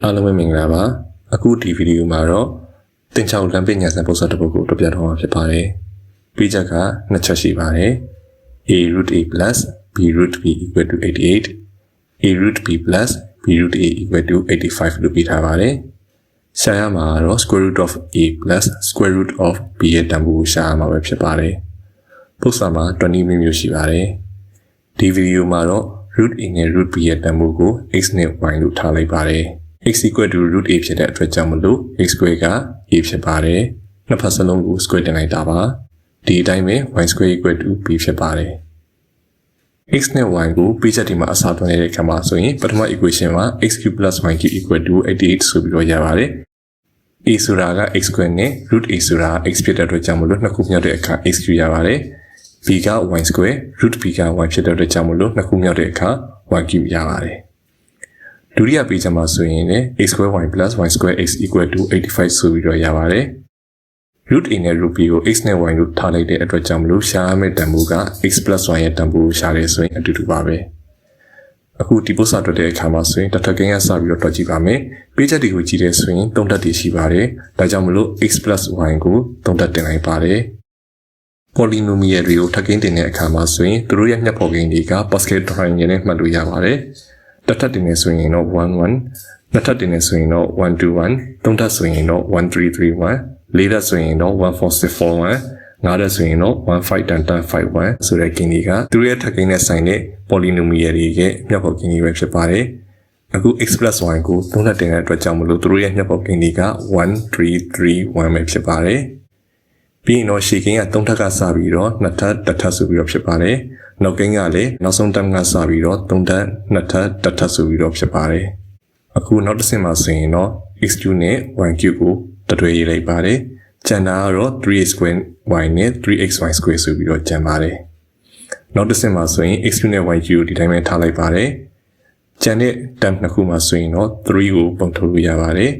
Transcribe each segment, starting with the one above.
အားလုံးပဲမင်္ဂလာပါအခုဒီဗီဒီယိုမှာတော့သင်္ချောင်းလမ်းပညာစံပုံစံတစ်ပုဒ်ကိုပြပြထားမှာဖြစ်ပါတယ်ပြီးချက်ကနှစ်ချက်ရှိပါတယ် a root a plus b root b equal to 88 a root b plus b root a equal to 85လို့ပြထားပါတယ်ရှာရမှာတော့ square root of a plus square root of b ရဲ့တန်ဖိုးကိုရှာရမှာပဲဖြစ်ပါတယ်ပုံစံမှာ20မျိုးရှိပါတယ်ဒီဗီဒီယိုမှာတော့ root a နဲ့ root b ရဲ့တန်ဖိုးကို x နဲ့ y လို့ထားလိုက်ပါတယ်x equal to root a ဖြစ်တဲ့အတွက်ကြောင့်မလို့ x square က a ဖြစ်ပါတယ်နှစ်ဖက်စလုံးကို square တင်လိုက်တာပါဒီအတိုင်းပဲ y square equal to b ဖြစ်ပါတယ် x နဲ့ y ကိုပြချက်ဒီမှာအစားသွင်းတဲ့အခါမှာဆိုရင်ပထမ equation မှာx cube plus y cube equal to 88ဆိုပြီးတော့ရပါတယ် a ဆိုတာက x square နဲ့ root a ဆိုတာ x ဖြစ်တဲ့အတွက်ကြောင့်မလို့နှစ်ခုမြောက်တဲ့အခါ x cube ရပါတယ် b က y square root b က y ဖြစ်တဲ့အတွက်ကြောင့်မလို့နှစ်ခုမြောက်တဲ့အခါ y cube ရပါတယ်ဒုတိယ page မှာဆိုရင်လည်း x square y plus y square x equal to 85ဆိုပြီးတော့ရပါတယ် root a နဲ့ root b ကို x နဲ့ y လို့ထားလိုက်တဲ့အတွက်ကြောင့်မလို့ရှာရမယ့်တန်ဖိုးက x plus y ရဲ့တန်ဖိုးကိုရှာရဲဆိုရင်အတူတူပါပဲအခုဒီပုဒ်စာတွေ့တဲ့အခါမှာဆိုရင်တစ်ထပ်ကင်းရစပြီးတော့တွက်ကြည့်ပါမယ် page တွေကိုကြည့်တဲ့ဆိုရင်သုံးဓာတ်တွေရှိပါတယ်ဒါကြောင့်မလို့ x plus y ကိုသုံးဓာတ်တင်လိုက်ပါတယ် polynomial တွေကိုထပ်ကင်းတင်တဲ့အခါမှာဆိုရင်သူတို့ရဲ့မျက်ဖော်ကိန်းတွေက Pascal triangle နဲ့မှတ်လို့ရပါတယ်တစ်ထပ်တင်နေဆိုရင်တော့11နှစ်ထပ်တင်နေဆိုရင်တော့121သုံးထပ်ဆိုရင်တော့1331လေးထပ်ဆိုရင်တော့14641ငါးထပ်ဆိုရင်တော့151051ဆိုတဲ့ကိန်းတွေကသူရဲ့ထပ်ကိန်းနဲ့ဆိုင်တဲ့ polynomial တွေရဲ့မျက်ဖော်ကိန်းတွေပဲဖြစ်ပါတယ်အခု x plus y ကိုသုံးထပ်တင်တဲ့အတွက်ကြောင့်မလို့သူတို့ရဲ့မျက်ဖော်ကိန်းတွေက1331ပဲဖြစ်ပါတယ်ပြီးရင်တော့ရှေ့ကိန်းကသုံးထပ်ကစပြီးတော့နှစ်ထပ်တစ်ထပ်ဆိုပြီးတော့ဖြစ်ပါတယ်နောက်ကိန်းကလည်းနောက်ဆုံးတက်မှာစပြီးတော့3ထပ်2ထပ်တစ်ထပ်ဆိုပြီးတော့ဖြစ်ပါတယ်အခုနောက်တစ်ဆင့်မှာဆိုရင်တော့ x3 နဲ့ y3 ကိုတတွဲရေးလိုက်ပါတယ်ကျန်တာကတော့ 3x square y နဲ့ 3xy square ဆိုပြီးတော့ကျန်ပါတယ်နောက်တစ်ဆင့်မှာဆိုရင် x3 နဲ့ y3 ကိုဒီတိုင်းပဲထားလိုက်ပါတယ်ကျန်တဲ့ term နှစ်ခုမှာဆိုရင်တော့3ကိုပုံထုတ်လို့ရပါတယ်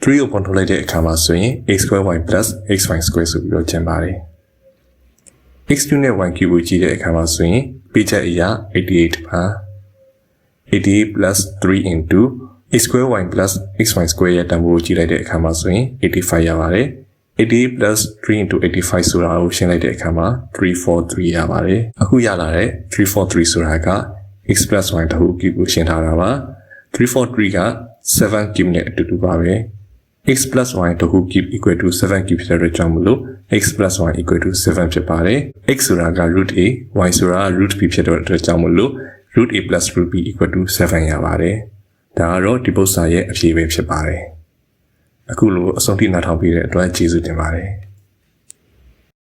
3ကိုပုံထုတ်လိုက်တဲ့အခါမှာဆိုရင် x square y plus xy square ဆိုပြီးတော့ကျန်ပါတယ်x2 နဲ့ y3 ကိုကြည့်တဲ့အခါမှာဆိုရင်ပြချက်အရာ88ပါ88 plus 3 into x square y plus xy square ရဲ့တန်ဖိုးကိုကြည့်လိုက်တဲ့အခါမှာဆိုရင်85ရပါတယ်88 plus 3 into 85ဆိုတာကိုရှင်းလိုက်တဲ့အခါမှာ343ရပါတယ်အခုရလာတဲ့343ဆိုတာက x plus y တခု cube ကိုရှင်းထားတာပါ343က7 cube နဲ့အတူတူပါပဲx plus y တခု cube equal to 7 cube ဖြစ်တဲ့အတွက်ကြောင့်မလို့ x plus y equal to 7ဖြစ်ပါတယ် x ဆိုတာက root a y ဆိုတာက root b ဖြစ်တဲ့အတွက်ကြောင့်မလို့ root a plus root b equal to 7ရပါတယ်ဒါကတော့ဒီပုဒ်စာရဲ့အဖြေပဲဖြစ်ပါတယ်အခုလိုအဆုံးထိနားထောင်ပေးတဲ့အတွက်ကျေးဇူးတင်ပါတယ်